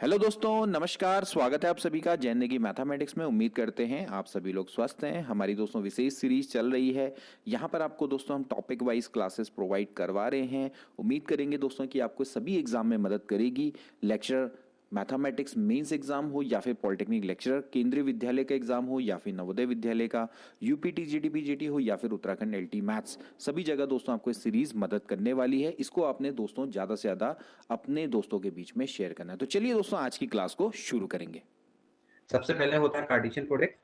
Hello दोस्तों, नमस्कार। स्वागत है आप सभी का जैन नेगी मैथमेटिक्स में। उम्मीद करते हैं आप सभी लोग स्वस्थ हैं। हमारी दोस्तों विशेष सीरीज चल रही है। यहाँ पर आपको दोस्तों हम टॉपिक वाइज क्लासेस प्रोवाइड करवा रहे हैं। उम्मीद करेंगे दोस्तों कि आपको सभी एग्जाम में मदद करेगी। लेक्चर मैथमेटिक्स मेंस एग्जाम हो या फिर पॉलिटेक्निक लेक्चरर केंद्रीय विद्यालय का एग्जाम हो या फिर नवोदय विद्यालय का, यूपीटी जीडीपी जीटी हो या फिर उत्तराखंड एलटी मैथ्स, सभी जगह दोस्तों आपको ये सीरीज मदद करने वाली है। इसको आपने दोस्तों ज़्यादा से ज़्यादा अपने दोस्तों के बीच में शेयर करना है। तो चलिए दोस्तों आज की क्लास को शुरू करेंगे। सबसे पहले होता है कार्टेशियन प्रोडक्ट।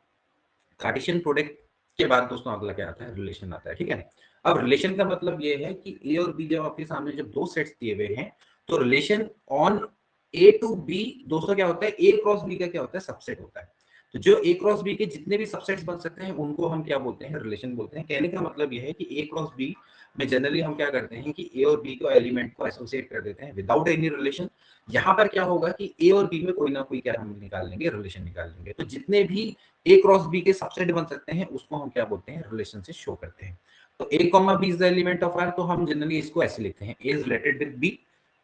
कार्टेशियन प्रोडक्ट के बाद दोस्तों अगला क्या आता है? रिलेशन आता है। ठीक है, अब रिलेशन का मतलब ये है कि ए और बी जब आपके सामने जब दो सेट्स दिए हुए हैं तो relation on A to B दोस्तों क्या होता है? ए क्रॉस बी का क्या होता है? सबसेट होता है। तो जो ए क्रॉस बी के जितने भी सबसेट्स बन सकते हैं उनको हम क्या बोलते हैं? रिलेशन बोलते हैं। कहने का मतलब ये है कि ए क्रॉस बी में जनरली हम क्या करते हैं कि ए और बी को एलिमेंट को एसोसिएट कर देते हैं विदाउट एनी रिलेशन। यहाँ पर क्या होगा कि ए और बी में कोई ना कोई क्या हम निकाल लेंगे? रिलेशन निकाल लेंगे। तो जितने भी ए क्रॉस बी के सबसेट बन सकते हैं उसको हम क्या बोलते हैं? रिलेशन से शो करते हैं। तो A comma B is the element of R, तो हम जनरली इसको ऐसे लिखते हैं, A is related with B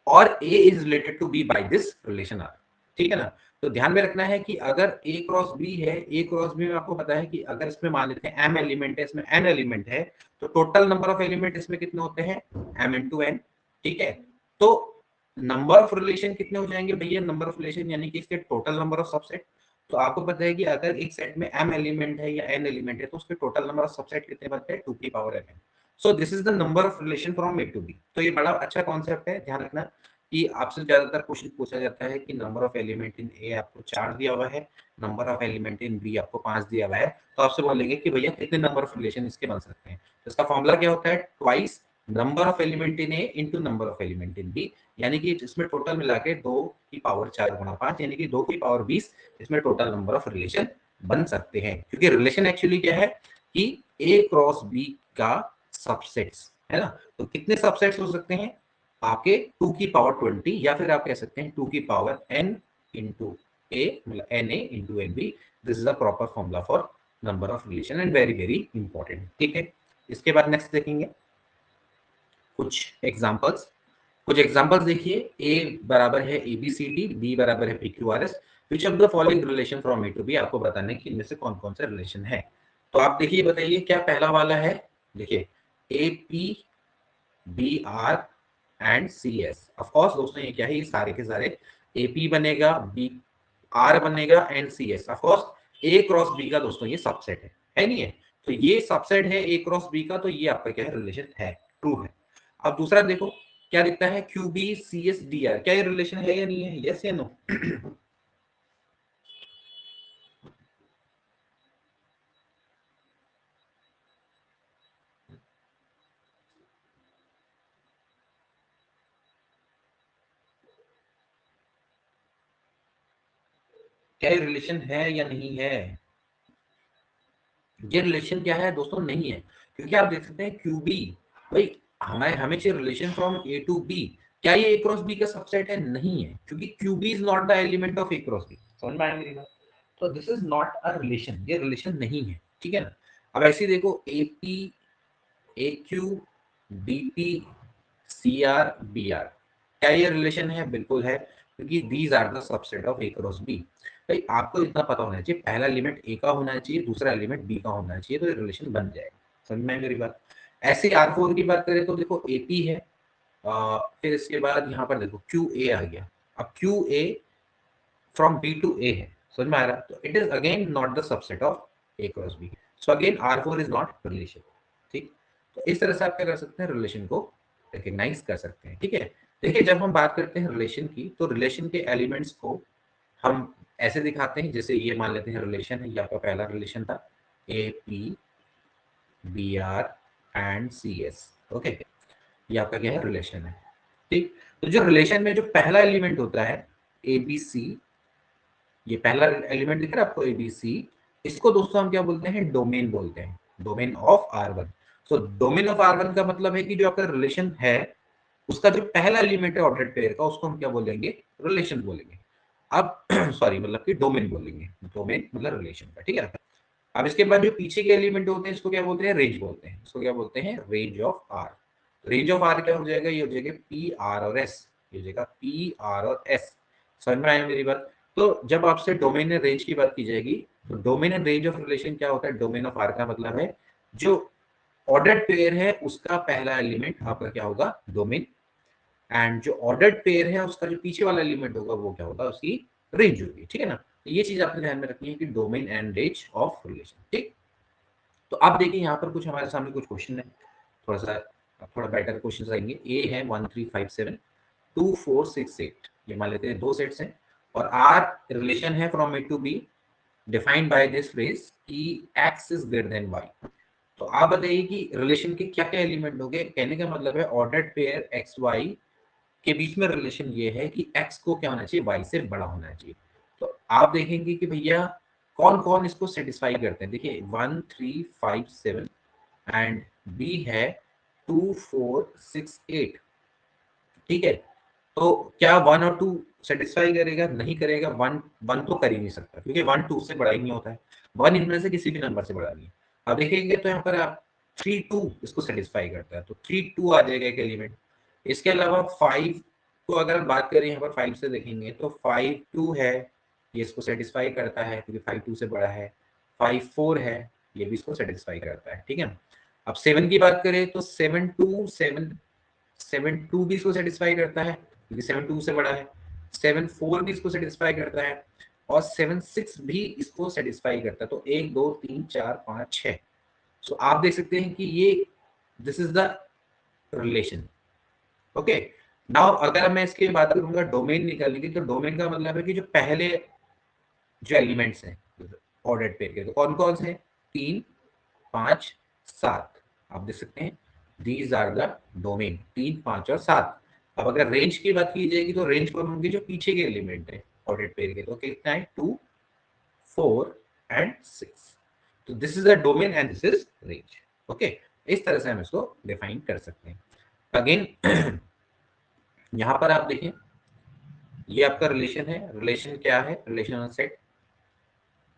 और A is related to B by this relation R. ठीक है ना? तो ध्यान में रखना है कि अगर ए क्रॉस बी है, ए क्रॉस बी में आपको पता है कि अगर इसमें मान लेते हैं एम एलिमेंट है, इसमें एन एलिमेंट है, तो टोटल नंबर ऑफ एलिमेंट इसमें कितने होते हैं? M into N. ठीक है, तो नंबर ऑफ रिलेशन कितने हो जाएंगे भैया? नंबर ऑफ रिलेशन यानी कि इसके टोटल नंबर ऑफ सबसेट। तो आपको पता है कि अगर एक सेट में m एलिमेंट है या n एलिमेंट है तो उसके टोटल नंबर ऑफ सबसेट कितने बनते हैं? 2 की power n। So this is the number of relation from A to B. तो ये बड़ा अच्छा कॉन्सेप्ट है। ध्यान रखना कि आपसे ज्यादातर क्वेश्चन पूछा जाता है कि number of element in A आपको 4 दिया हुआ है, number of element in B आपको 5 दिया हुआ है, तो आपसे बोलेंगे कि भैया कितने नंबर ऑफ रिलेशन इसके बन सकते हैं। तो इसका फॉर्मूला क्या होता है? Twice number of element in A into number of element in B, यानी कि इसमें टोटल मिला के 2 की पावर 4 गुणा 5 यानी कि 2 की पावर 20 इसमें टोटल नंबर ऑफ रिलेशन बन सकते हैं। क्योंकि रिलेशन एक्चुअली क्या है कि ए क्रॉस बी का सबसेट्स है ना। तो कितने सबसेट्स हो सकते हैं आपके? 2 की पावर 20 या फिर आप कह सकते हैं 2 की पावर n इंटू ए, मतलब N A into N B. This is the proper formula for number of relation and very very important. ठीक है, इसके बाद नेक्स्ट देखेंगे कुछ एग्जांपल्स। कुछ एग्जांपल्स देखिए। ए बराबर है A B C D, B बराबर है P Q R S. Which of the following relation from A to B, आपको बताना है कि इनमें से कौन कौन से रिलेशन है। तो आप देखिए, बताइए क्या पहला वाला है। देखिए A P B R and C S. Of course दोस्तों ये क्या है? ये सारे के सारे ए पी बनेगा, बी आर बनेगा and C S. Of course A cross B का दोस्तों ये सबसेट है नहीं है? तो ये सबसेट है ए क्रॉस बी का, तो ये आपका क्या है? रिलेशन है, ट्रू है। अब दूसरा देखो क्या दिखता है? Q B C S D R, क्या ये रिलेशन है या नहीं है? यस या नो? क्या ये रिलेशन है या नहीं है? ये रिलेशन क्या है दोस्तों? नहीं है। क्योंकि आप देख सकते हैं क्यू बी, भाई हमें हमें चाहिए relation from A to B. क्या ये ए क्रॉस बी का सबसेट है? नहीं है, क्योंकि Q B is not the element of A cross B. समझ में आया मेरी बात? तो this is not a relation, ये रिलेशन नहीं है। ठीक है ना? अब ऐसे ही देखो A P A Q B P C R B R, क्या ये रिलेशन है? बिल्कुल है, क्योंकि these are the subset of A cross B. भाई आपको इतना पता होना चाहिए, पहला एलिमेंट ए का होना चाहिए, दूसरा एलिमेंट बी का होना चाहिए, तो ये रिलेशन बन जाएगा। समझ में आई मेरी बात? ऐसे आर फोर की बात करें तो देखो ए पी है, फिर इसके बाद यहाँ पर देखो क्यू ए आ गया। अब Q A from B to A है। समझ में आ रहा है? तो it is again not the subset of A cross B. So again R four is not relation. ठीक, तो इस तरह से आप क्या कर सकते हैं? रिलेशन को रिकग्नाइज कर सकते हैं। ठीक है, देखिए जब हम बात करते हैं रिलेशन की तो रिलेशन के एलिमेंट्स को हम ऐसे दिखाते हैं, जैसे ये मान लेते हैं रिलेशन है, ये आपका पहला रिलेशन था A P B R and C S. Okay, ये आपका क्या है? रिलेशन है। ठीक, तो जो रिलेशन में जो पहला एलिमेंट होता है ए बी सी, ये पहला एलिमेंट दिख रहा है आपको ए बी सी, इसको दोस्तों हम क्या बोलते हैं? डोमेन बोलते हैं, domain of R one. So domain of R one का मतलब है कि जो आपका रिलेशन है उसका जो पहला एलिमेंट है ऑर्डर पेयर का, उसको हम क्या बोलेंगे? रिलेशन बोलेंगे। अब सॉरी, मतलब कि डोमेन बोलेंगे, डोमेन मतलब रिलेशन का। ठीक है, अब इसके बाद जो पीछे के एलिमेंट होते हैं इसको क्या बोलते हैं? रेंज बोलते हैं। इसको क्या बोलते हैं? Range of R. Range of R क्या हो जाएगा? ये हो जाएगा पी आर और एस, ये हो जाएगा पी आर और एस। समझ में आया मेरी बात? तो जब आपसे डोमेन एंड रेंज की बात की जाएगी, तो domain and range of relation क्या होता है? डोमेन ऑफ आर का मतलब है जो ऑर्डर्ड पेयर है उसका पहला एलिमेंट आपका क्या होगा? डोमेन। एंड जो ऑर्डर्ड पेयर है उसका जो पीछे वाला एलिमेंट होगा वो क्या होगा? उसकी रेंज होगी। ठीक है ना? तो ये चीज आपने ध्यान में रखनी है कि domain and range of relation. ठीक, तो आप देखिए यहाँ पर कुछ हमारे सामने कुछ क्वेश्चन है, थोड़ा बेटर क्वेश्चन आएंगे। ए है 1 3 5 7 2 4 6 8, ये मान लेते हैं दो सेट्स हैं और आर रिलेशन है from A to B defined by this phrase कि x is greater than y। तो आप बताइए कि रिलेशन के क्या क्या एलिमेंट होंगे? कहने का मतलब है ऑर्डर्ड पेयर एक्स वाई के बीच में रिलेशन ये है कि x को क्या होना चाहिए? y से बड़ा होना चाहिए। तो आप देखेंगे कि भैया कौन कौन इसको सेटिस्फाई करते हैं। देखिए 1 3 5 7 एंड बी है 2 4 6 8। ठीक है, तो क्या वन और टू सेटिस्फाई करेगा? नहीं करेगा। वन वन तो कर ही नहीं सकता क्योंकि वन टू से बड़ा ही नहीं होता है। वन इनमें से किसी भी नंबर से बड़ा नहीं है। अब देखेंगे तो यहाँ पर आप 3 2 इसको सेटिस्फाई करता है, तो 3 2 आ जाएगा एक एलिमेंट। इसके अलावा 5 को अगर बात करें यहाँ पर 5 से देखेंगे तो 5 2 है, ये इसको सेटिस्फाई करता है क्योंकि 5 2 से बड़ा है। 5 4 है, ये भी इसको सेटिस्फाई करता है। ठीक है ना? अब 7 की बात करें तो 7 2 7 7 2 भी इसको सेटिस्फाई करता है क्योंकि 7 2 से बड़ा है। 7 4 भी इसको सेटिस्फाई करता है और 7 6 भी इसको सेटिस्फाई करता है। तो 1 2 3 4 5 6। सो आप देख सकते हैं कि ये this is the relation. Okay, now अगर मैं इसकी बात करूंगा डोमेन निकालने की, तो डोमेन का मतलब है कि जो पहले जो एलिमेंट्स हैं ऑर्डर्ड पेयर के, तो कौन कौन से? 3 5 7। आप देख सकते हैं दीज आर द डोमेन, 3 5 और 7। अब अगर रेंज की बात की जाएगी तो रेंज कौन होंगे? जो पीछे के एलिमेंट है ऑर्डर्ड पेयर के। तो कितना है? 2 4 एंड 6। तो this is the domain and this is range. Okay, इस तरह से हम इसको डिफाइन कर सकते हैं। अगेन यहां पर आप देखें ये आपका रिलेशन है। रिलेशन क्या है? रिलेशन ऑन सेट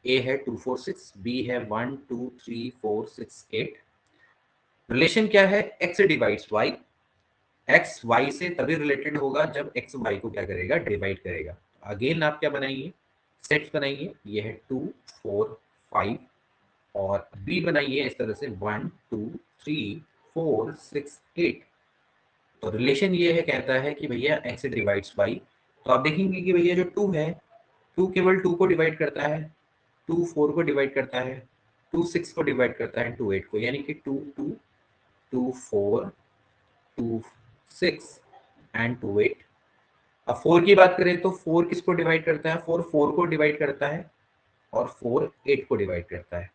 ए है 2 4 6, बी है 1 2 3 4 6 8। रिलेशन क्या है? X divides Y. X Y से तभी रिलेटेड होगा जब एक्स वाई को क्या करेगा? डिवाइड करेगा। अगेन आप क्या बनाइए? सेट्स बनाइए। ये है 2 4 5 और बी बनाइए इस तरह से 1 2 3 4 6 8। तो रिलेशन ये है, कहता है कि भैया एक्स डिवाइड्स वाई। तो आप देखेंगे कि भैया जो 2 है, 2 केवल 2 को डिवाइड करता है, 2 4 को डिवाइड करता है, 2 6 को डिवाइड करता है, 2 8 को, यानी कि 2 2 2 4 2 6 एंड 2 8। अब 4 की बात करें तो 4 किसको डिवाइड करता है? 4 4 को डिवाइड करता है और 4 8 को डिवाइड करता है।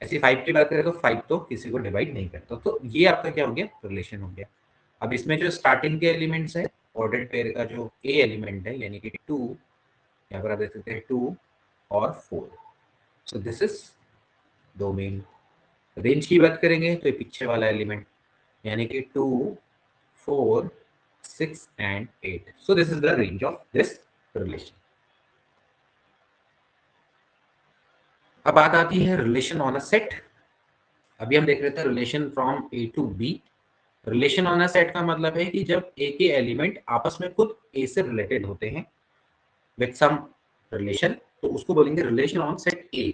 ऐसे 5 की बात करें तो 5 तो किसी को डिवाइड नहीं करता। तो ये आपका क्या हो गया? रिलेशन हो गया। अब इसमें जो स्टार्टिंग के एलिमेंट्स है ऑर्डर्ड पेयर का, जो ए एलिमेंट है यानी कि 2, यहाँ पर आप देख सकते हैं 2 और 4। सो दिस इज डोमेन। रेंज की बात करेंगे तो ये पीछे वाला एलिमेंट यानी कि 2 4 6 and 8। So this is the range of this relation. अब बात आती है रिलेशन ऑन अ सेट। अभी हम देख रहे थे relation from A to B. Relation on a set का मतलब है कि जब ए के एलिमेंट आपस में खुद ए से रिलेटेड होते हैं विद सम रिलेशन, तो उसको बोलेंगे रिलेशन ऑन सेट ए।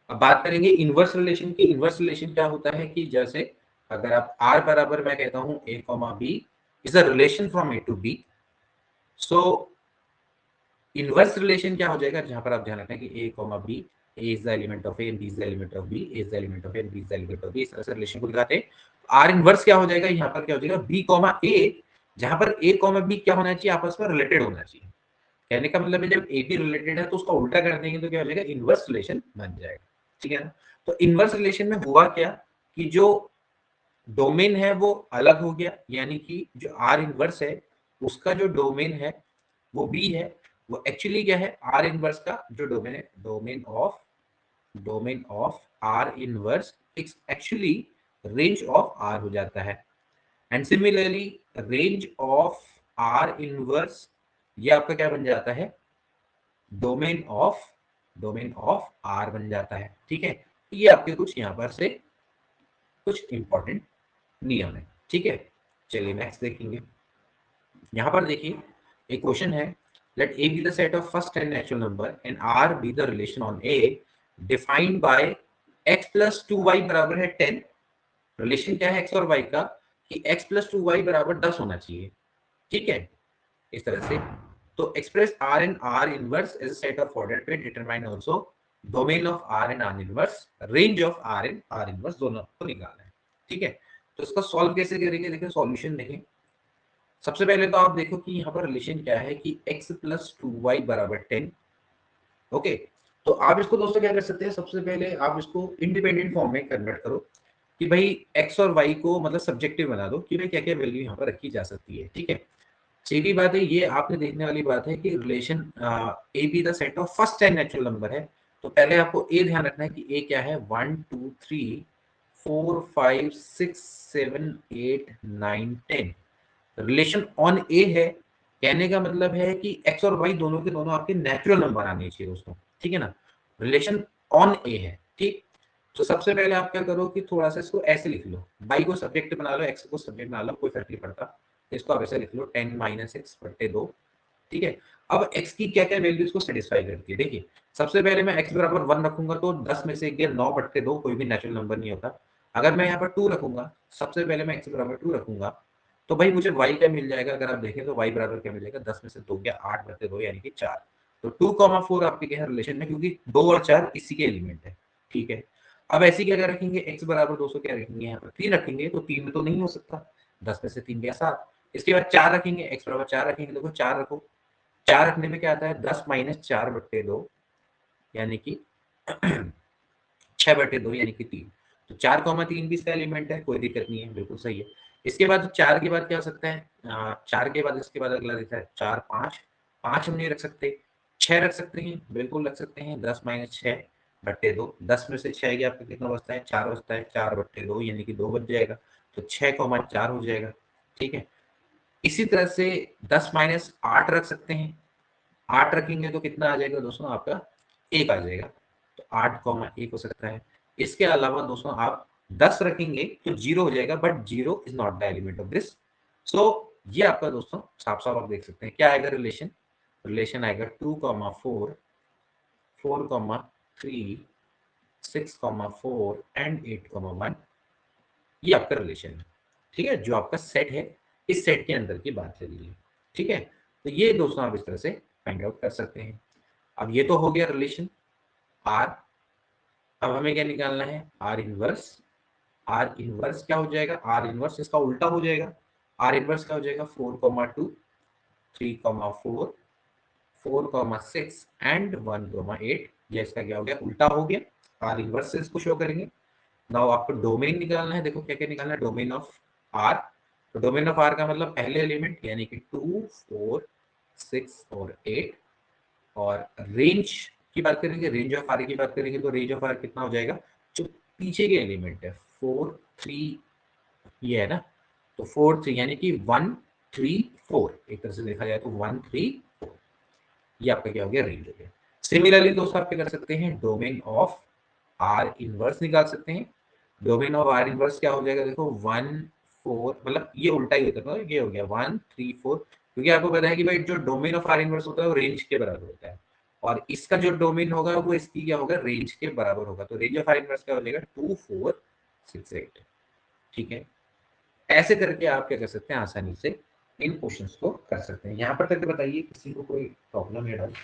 अब बात करेंगे इनवर्स रिलेशन की। इनवर्स रिलेशन क्या होता है कि जैसे अगर आप आर बराबर मैं कहता हूं A comma B is a relation from A to B. So inverse relation क्या हो जाएगा? जहां पर आप ध्यान रखें कि A comma B, A is the element of A, B is the element of B, A is the element of A, B is the element of B, इस तरह से रिलेशन को दिखाते हैं। आर इनवर्स क्या हो जाएगा? यहाँ पर क्या हो जाएगा? बी कॉमा ए, जहां पर ए कॉमा बी क्या होना चाहिए? आपस में रिलेटेड होना चाहिए। कहने का मतलब है जब ए बी रिलेटेड है तो उसका उल्टा कर देंगे तो क्या हो जाएगा? इनवर्स रिलेशन बन जाएगा। ठीक है ना? तो इनवर्स रिलेशन में हुआ क्या कि जो डोमेन है वो अलग हो गया, यानी कि जो आर इनवर्स है उसका जो डोमेन है वो बी है। वो एक्चुअली क्या है? आर इनवर्स का जो डोमेन है, domain of R inverse actually range of R हो जाता है। And similarly range of R inverse ये आपका क्या बन जाता है? डोमेन ऑफ आर बन जाता है। ठीक है, ये आपके कुछ यहां पर से कुछ इंपॉर्टेंट नियम है। ठीक है, चलिए नेक्स्ट देखेंगे। यहाँ पर देखिए एक क्वेश्चन है let A be the set of first 10 natural number and R be the relation on A defined by x plus 2y बराबर है 10। रिलेशन क्या है x और y का कि x plus 2y बराबर 10 होना चाहिए, ठीक है, इस तरह से। तो express R and R inverse as a set of ordered pair, determine also domain of R and R inverse, range of R and R inverse दोनों को निकालना है, ठीक है। तो इसका सॉल्व कैसे करेंगे, देखिए सॉल्यूशन देखें। सबसे पहले तो आप देखो कि यहाँ पर रिलेशन क्या है कि x plus 2y बराबर 10। ओके, तो आप इसको दोस्तों क्या कर सकते हैं, सबसे पहले आप इसको इंडिपेंडेंट फॉर्म में कन्वर्ट करो कि भाई x और y को मतलब सब्जेक्टिव बना दो कि भाई क्या क्या वैल्यू यहाँ पर रखी जा सकती है, ठीक है। सीधी बात है, ये आपने देखने वाली बात है कि relation A be the set of first 10 natural number है। तो पहले आपको ए ध्यान रखना है कि ए क्या है, 1 2 3 4 5 6 7 8 9 10। रिलेशन ऑन ए है, कहने का मतलब है कि एक्स और वाई दोनों के दोनों आपके नेचुरल नंबर आने चाहिए दोस्तों, ठीक है ना। रिलेशन ऑन ए है, ठीक। तो सबसे पहले आप क्या करो कि थोड़ा सा इसको ऐसे लिख लो, वाई को सब्जेक्ट बना लो, एक्स को सब्जेक्ट बना लो, कोई फर्क नहीं पड़ता। इसको आप ऐसे लिख लो 10 माइनस एक्स बट्टे 2, ठीक है। अब x की क्या क्या वैल्यूज को सेटिस्फाई करती है, देखिए सबसे पहले मैं x बराबर 1 रखूंगा तो 10 में से 1 गया 9 बट्टे 2, कोई भी नेचुरल नंबर नहीं होता। अगर मैं यहाँ पर 2 रखूंगा, सबसे पहले मैं x बराबर 2 रखूंगा तो भाई मुझे y क्या मिल जाएगा, अगर आप देखें तो y बराबर क्या मिल जाएगा, 10 में से 2 गया 8 बट्टे 2 यानी कि 4। तो 2,4 आपके क्या है रिलेशन में, क्योंकि 2 और 4 इसी के एलिमेंट है, ठीक है। अब ऐसी क्या रखेंगे, x बराबर 200 क्या रखेंगे, यहाँ पर 3 रखेंगे, तो 3 में तो नहीं हो सकता, 10 में से 3 गया 7। इसके बाद 4 रखेंगे, x बराबर 4 रखेंगे, देखो 4 रखो, 4 रखने में क्या आता है, 10 माइनस 4 बट्टे 2 यानी कि 6 बटे 2 यानी कि 3। तो 4,3 भी इसका एलिमेंट है, कोई दिक्कत नहीं है, बिल्कुल सही है। इसके बाद 4 के बाद क्या हो सकता है, 4 के बाद इसके बाद अगला देखा है 4 5, 5 हम नहीं रख सकते, 6 रख सकते हैं, बिल्कुल रख सकते हैं, 10 माइनस 6 बट्टे 2, 10 में से 6 गया आपका कितना बचता है, 4 बचता है, 4 बट्टे 2 यानी कि 2 बच जाएगा, तो 6,4 हो जाएगा, ठीक है। इसी तरह से 10 माइनस 8 रख सकते हैं, 8 रखेंगे तो कितना आ जाएगा दोस्तों, आपका 1 आ जाएगा, तो 8,1 हो सकता है। इसके अलावा दोस्तों आप 10 रखेंगे तो 0 हो जाएगा, but 0 is not the element of this. So ये आपका दोस्तों साफ साफ आप देख सकते हैं क्या आएगा रिलेशन, रिलेशन आएगा 2,4 4,3 6,4 एंड 8,1। ये आपका रिलेशन है, ठीक है, जो आपका सेट है, इस सेट के अंदर की बात चल रही है, ठीक है। तो ये दोस्तों आप इस तरह से फाइंड आउट कर सकते हैं। अब ये तो हो गया रिलेशन आर। अब हमें क्या निकालना है, आर इनवर्स। आर इनवर्स क्या हो जाएगा, आर इनवर्स इसका उल्टा हो जाएगा। आर इनवर्स क्या हो जाएगा, 4,2 3,4 4,6 एंड 1,8। ये इसका क्या हो गया, उल्टा हो गया, आर इनवर्स से इसको शो करेंगे। नाउ आपको डोमेन निकालना है, देखो क्या क्या निकालना है, डोमेन ऑफ आर। तो डोमेन ऑफ आर का मतलब पहले एलिमेंट यानी कि 2 4 6 और 8। और रेंज की बात करेंगे, रेंज ऑफ आर की बात करेंगे तो रेंज ऑफ आर कितना हो जाएगा, जो पीछे के एलिमेंट है 4 3, ये है ना, तो 4 3 यानी कि 1 3 4, एक तरह से देखा जाए तो 1 3 4, ये आपका क्या हो गया, रेंज हो गया। सिमिलरली दोस्तों आप क्या कर सकते हैं, डोमेन ऑफ आर इनवर्स निकाल सकते हैं। डोमेन ऑफ आर इनवर्स क्या हो जाएगा, देखो 1 4, मतलब ये उल्टा ही होता है, ये हो गया 1 3 4, क्योंकि आपको पता है कि भाई जो डोमेन ऑफ आर इनवर्स होता है वो रेंज के बराबर होता है, और इसका जो डोमेन होगा वो इसकी क्या होगा, रेंज के बराबर होगा। तो रेंज ऑफ आर इनवर्स क्या हो जाएगा, 2 4 6 8, ठीक है। ऐसे करके आप क्या कर सकते हैं, आसानी से इन क्वेश्चंस को कर सकते हैं। यहाँ पर तक बताइए किसी को कोई प्रॉब्लम है डाउट।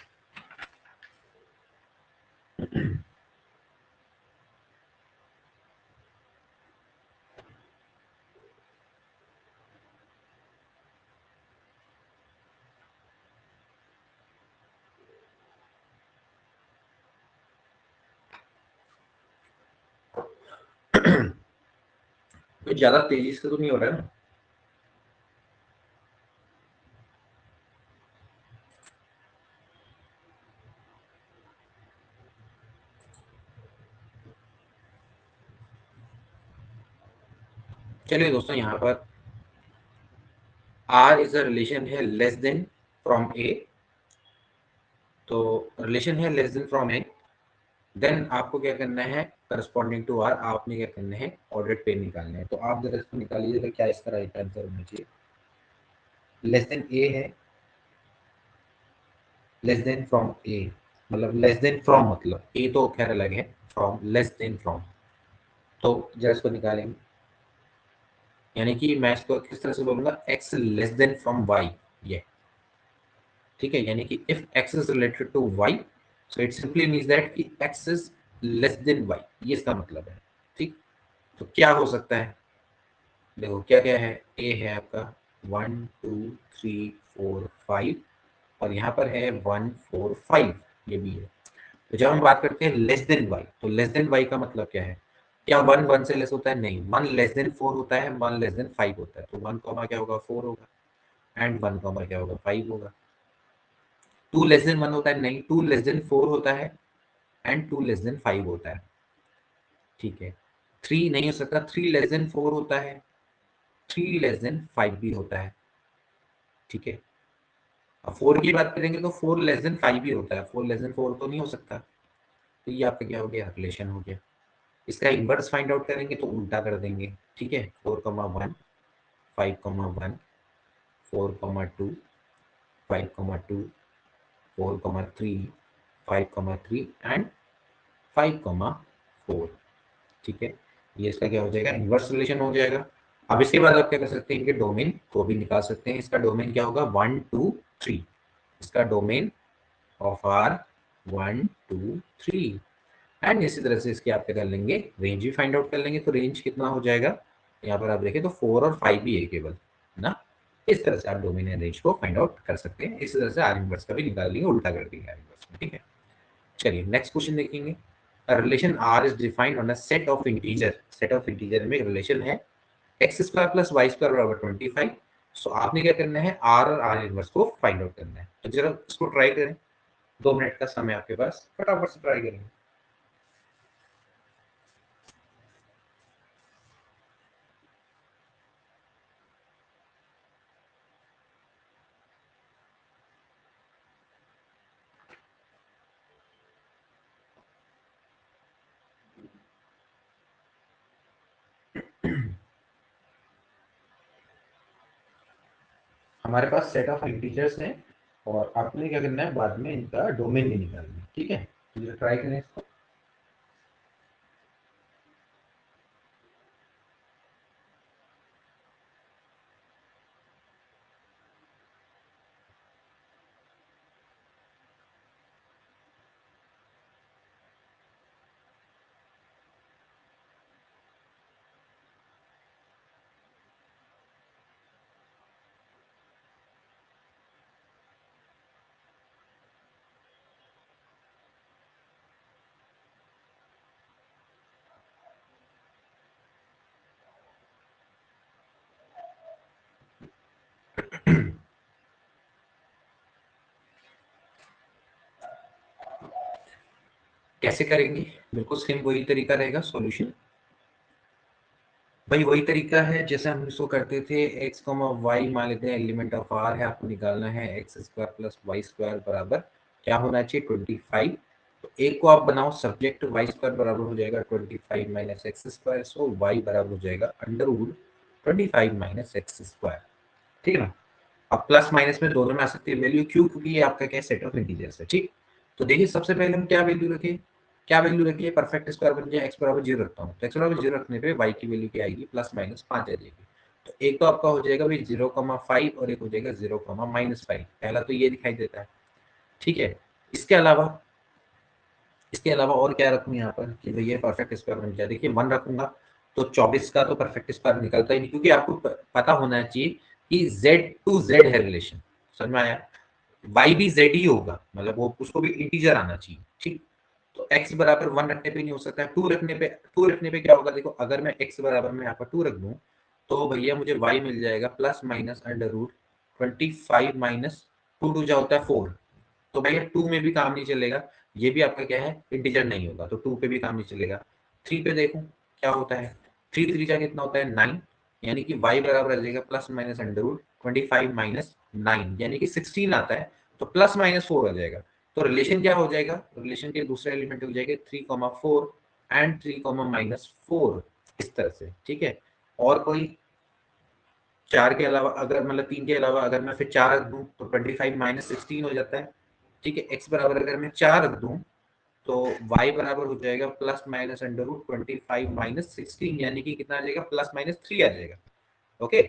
कुछ ज्यादा तेजी से तो नहीं हो रहा है ना। चलिए दोस्तों, यहाँ पर आर इज अ रिलेशन है लेस देन फ्रॉम ए, तो रिलेशन है less than from A, then आपको क्या करना है, करस्पॉन्डिंग टू आर आपने क्या करना है, ऑर्डर पे निकालना है। तो आप जरा इसको निकालिएगा, क्या इसका राइट आंसर होना चाहिए, लेस देन ए है, लेस देन फ्रॉम ए, मतलब लेस देन फ्रॉम मतलब ए तो खैर अलग है, फ्रॉम लेस देन फ्रॉम, तो जरा इसको निकालेंगे, यानी कि मैं इसको किस तरह से बोलूंगा, x less than from y, ये ठीक है, यानी कि if x is related to y, so it simply means that कि x is less than y, ये इसका मतलब है। ठीक, तो क्या हो सकता है, देखो क्या क्या है, a है आपका 1 2 3 4 5, और यहाँ पर है 1 4 5, ये भी है। तो जब हम बात करते हैं लेस देन y, तो लेस देन y का मतलब क्या है, क्या 1 1 से लेस होता है, नहीं, 1 लेस देन 4 होता है, 1 लेस देन 5 होता है, तो 1 कॉमा क्या होगा 4 होगा, एंड 1 कॉमा क्या होगा 5 होगा। 2 लेस देन 1 होता है, नहीं, 2 लेस देन 4 होता है, एंड 2 लेस देन 5 होता है, ठीक है। 3 नहीं हो सकता, 3 लेस देन 4 होता है, 3 लेस देन 5 भी होता है, ठीक है। अब 4 की बात करेंगे तो 4 लेस देन 5 भी होता है, 4 लेस देन 4 तो नहीं हो सकता, तो ये आपका क्या हो गया, रिलेशन हो गया। इसका इनवर्स फाइंड आउट करेंगे तो उल्टा कर देंगे, ठीक है, 4,1 5,1 4,2 5,2 4,3 5,3 एंड 5,4, ठीक है। ये इसका क्या हो जाएगा, इनवर्स रिलेशन हो जाएगा। अब इसके बाद आप क्या कर सकते हैं, इनके डोमेन को भी निकाल सकते हैं। इसका डोमेन क्या होगा, 1 2 3, इसका डोमेन ऑफ आर 1 2 3, एंड इसी तरह से इसके आप क्या कर लेंगे, रेंज भी फाइंड आउट कर लेंगे। तो रेंज कितना हो जाएगा, यहाँ पर आप देखें तो 4 और 5 भी है केवल, है ना। इस तरह से आप डोमेन एंड रेंज को फाइंड आउट कर सकते हैं। इस तरह से आर इनवर्स का भी निकाल लेंगे, उल्टा कर देंगे आर इनवर्स में, ठीक है। चलिए नेक्स्ट क्वेश्चन देखेंगे। A relation R is defined on a set of integer, set of integer में रिलेशन है x square plus Y square बराबर 25। सो आपने क्या करना है, r और r इनवर्स को फाइंड आउट करना है। तो जरा इसको ट्राई करें, 2 मिनट का समय आपके पास, फटाफट से ट्राई करेंगे। हमारे पास सेट ऑफ इंटीजर्स हैं, और आपने क्या करना है, बाद में इनका डोमेन भी निकालना है, ठीक है। तो ट्राई करें इसको। कैसे करेंगे, बिल्कुल सेम वही तरीका रहेगा सॉल्यूशन। भाई वही तरीका है जैसे हम इसको करते थे, x वाई मान लेते हैं एलिमेंट ऑफ r है, आपको निकालना है X square plus Y square बराबर क्या होना चाहिए, 25। तो एक को आप बनाओ सब्जेक्ट, वाई स्क्वायर बराबर हो जाएगा 25 minus X square, so Y बराबर हो जाएगा under root 25 minus X square, ठीक है ना। अब प्लस माइनस में दोनों में आ सकती है वैल्यू, क्यों, क्योंकि ये आपका क्या सेट ऑफ इंटीजर्स है, ठीक। तो देखिए सबसे पहले हम क्या वैल्यू रखें, क्या वैल्यू रखिए, परफेक्ट स्क्वायर बन जाए, एक्स बराबर 0 रखता हूँ, तो एक्स बराबर 0 रखने पे वाई की वैल्यू क्या आएगी, प्लस माइनस 5 आ जाएगी। तो एक तो आपका हो जाएगा भाई 0,5 और एक हो जाएगा 0,-5, पहला तो ये दिखाई देता है, ठीक है। इसके अलावा और क्या रखूँ यहाँ पर कि भैया परफेक्ट स्क्वायर बन जाए, देखिए 1 रखूंगा तो 24 का तो परफेक्ट स्क्वायर निकलता ही नहीं, क्योंकि आपको पता होना चाहिए कि z टू z है रिलेशन, समझ में आया। y भी z ही होगा, मतलब वो उसको भी इंटीजर आना चाहिए, ठीक। तो x बराबर 1 रखने पे नहीं हो सकता है, 2 रखने पे क्या होगा, देखो अगर मैं x बराबर में यहाँ पर 2 रख दूं, तो भैया मुझे y मिल जाएगा plus minus under root 25 minus 2 2 जा होता है 4। तो भैया 2 में भी काम नहीं चलेगा, ये भी आपका क्या है, इंटीजर नहीं होगा, तो 2 पे भी काम नहीं चलेगा। 3 पे देखो क्या होता है, 3 3 जा कितना होता है 9, यानी कि y बराबर आ जाएगा plus minus under root 25 minus 9, यानी कि 16 आता है, तो प्लस माइनस 4 आ जाएगा। तो रिलेशन क्या हो जाएगा, रिलेशन के दूसरे एलिमेंट हो जाएगा 3,4 एंड 3,-4, इस तरह से, ठीक है। और कोई 4 के अलावा अगर मतलब 3 के अलावा अगर मैं फिर 4 रख दूं तो 25 माइनस 16 हो जाता है, ठीक है। x बराबर अगर मैं 4 रख दूं तो y बराबर हो जाएगा plus minus under root 25 minus 16, यानी कि कितना आ जाएगा, प्लस माइनस 3 आ जाएगा। ओके,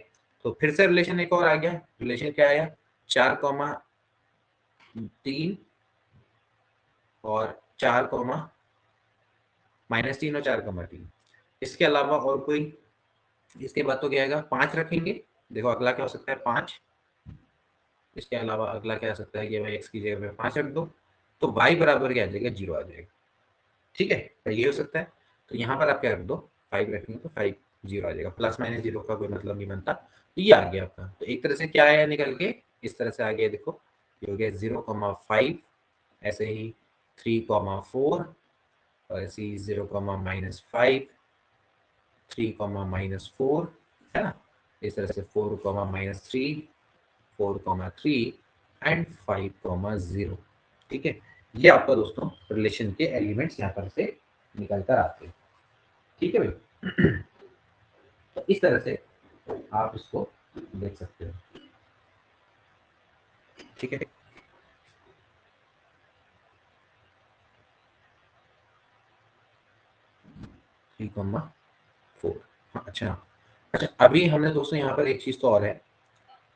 तो फिर से रिलेशन एक और आ गया। रिलेशन क्या आया, 4,3 और 4, -3 और 4,3। इसके अलावा और कोई, इसके बाद तो क्या आएगा, 5 रखेंगे। देखो अगला क्या हो सकता है, 5। इसके अलावा अगला क्या आ सकता है कि भाई x की जगह पे 5 रख दो, तो y बराबर क्या आ जाएगा, 0 आ जाएगा। ठीक है, तो ये हो सकता है। तो यहाँ पर आप क्या रख दो, 5 रखेंगे तो 5 0 आ जाएगा। प्लस माइनस 0 का कोई मतलब नहीं बनता, तो ये आ गया आपका। तो एक तरह से क्या आया निकल के, इस तरह से आ गया। देखो ये हो गया 0,5, ऐसे ही 3,4, और ऐसे ही 0,-5, 3,-4, है ना। इस तरह से 4,-3, 4,3 एंड 5,0। ठीक है, ये आपका दोस्तों रिलेशन के एलिमेंट्स यहाँ पर से निकल कर आते हैं। ठीक है भाई। तो इस तरह से आप इसको देख सकते हो। ठीक है, 3,4। हाँ, अच्छा अच्छा, अभी हमने दोस्तों यहाँ पर एक चीज तो और है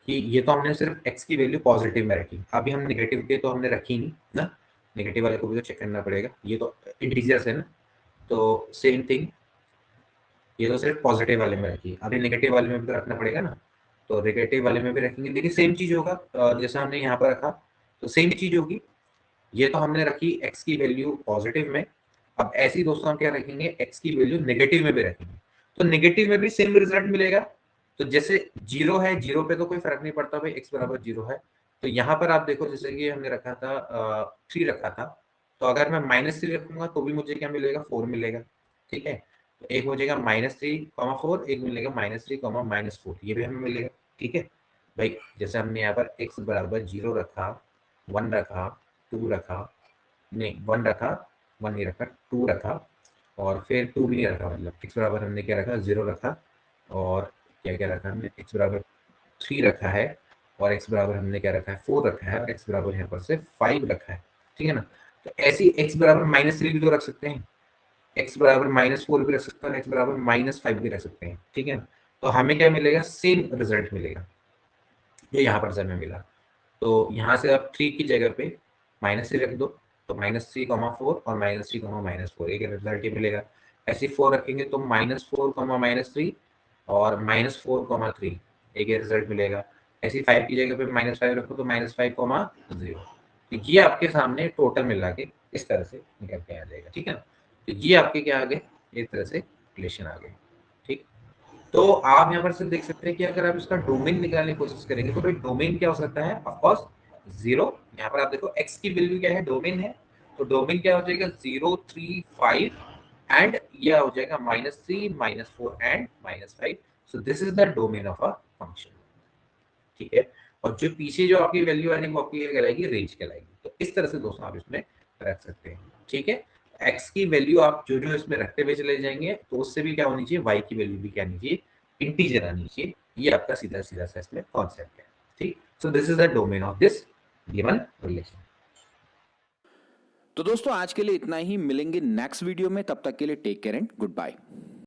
कि ये तो हमने सिर्फ x की वैल्यू पॉजिटिव में रखी, अभी हम नेगेटिव के तो हमने रखी नहीं ना। नेगेटिव वाले को भी तो चेक करना पड़ेगा, ये तो इंटीजर्स है ना। तो सेम थिंग, ये तो सिर्फ पॉजिटिव वाले में रखी, अभी नेगेटिव वाले में भी तो रखना पड़ेगा ना। तो नेगेटिव वाले में भी रखेंगे, देखिए सेम चीज होगा। जैसा हमने यहाँ पर रखा तो सेम चीज होगी। ये तो हमने रखी x की वैल्यू पॉजिटिव में, अब ऐसे ही दोस्तों हम क्या रखेंगे, x की वैल्यू नेगेटिव में भी रखेंगे, तो नेगेटिव में भी सेम रिजल्ट मिलेगा। तो जैसे 0 है, 0 पे तो कोई फर्क नहीं पड़ता भाई, x बराबर 0 है। तो यहाँ पर आप देखो, जैसे कि हमने रखा था 3 रखा था, तो अगर मैं -3 रखूंगा तो भी मुझे क्या मिलेगा, 4 मिलेगा। ठीक है, तो एक हो जाएगा -3,4, एक मिलेगा -3,-4, ये भी हमें मिलेगा। ठीक है भाई, जैसे हमने यहाँ पर x बराबर 0 रखा, 1 रखा, 2 रखा, नहीं 1 रखा, 1 नहीं रखा, 2 रखा, और फिर 2 भी नहीं रखा, मतलब x बराबर हमने क्या रखा, 0 रखा, और क्या क्या रखा हमने, x बराबर 3 रखा है, और x बराबर हमने क्या रखा है, 4 रखा है, और x बराबर यहाँ पर से 5 रखा है। ठीक है ना। तो ऐसी x बराबर -3 भी तो रख सकते हैं, x बराबर -4 भी रख सकते हैं, x बराबर -5 भी रख सकते हैं। ठीक है ना। तो हमें क्या मिलेगा, सेम रिजल्ट मिलेगा जो यहाँ पर से हमें मिला। तो यहाँ से आप 3 की जगह पे -3 रख दो, तो -3,4 और -3,-4, एक रिजल्ट ये मिलेगा। ऐसे 4 रखेंगे तो -4, -3 और -4,3, एक ये रिजल्ट मिलेगा। ऐसे 5 की जगह पे -5 रखो तो -5,0। तो ये आपके सामने टोटल मिला के इस तरह से निकल के आ जाएगा। ठीक है ना। तो ये आपके क्या आ गए, एक तरह से रिलेशन आ गए। ठीक, तो आप यहाँ पर से देख सकते हैं कि अगर आप इसका डोमेन निकालने की कोशिश करेंगे तो भाई डोमेन क्या हो सकता है, ऑफ कोर्स 0। यहाँ पर आप देखो x की वैल्यू क्या है, डोमेन है, तो डोमेन क्या हो जाएगा, 0, 3, 5, एंड ये हो जाएगा -3, -4 and -5। So this is the domain of a function. ठीक है, और जो पीछे जो आपकी वैल्यू आएगी वो आपकी क्या कहलाएगी, रेंज कहलाएगी। तो इस तरह से दोस्तों आप इसमें रख सकते हैं। ठीक है, x की वैल्यू आप जो जो इसमें रखते हुए चले जाएंगे तो उससे भी क्या होनी चाहिए, y की वैल्यू भी क्या आनी चाहिए, इंटीजर आनी चाहिए। ये आपका सीधा सीधा सा इसमें कॉन्सेप्ट है। ठीक, सो this is the domain of this given relation. तो दोस्तों आज के लिए इतना ही, मिलेंगे नेक्स्ट वीडियो में, तब तक के लिए take care and good bye.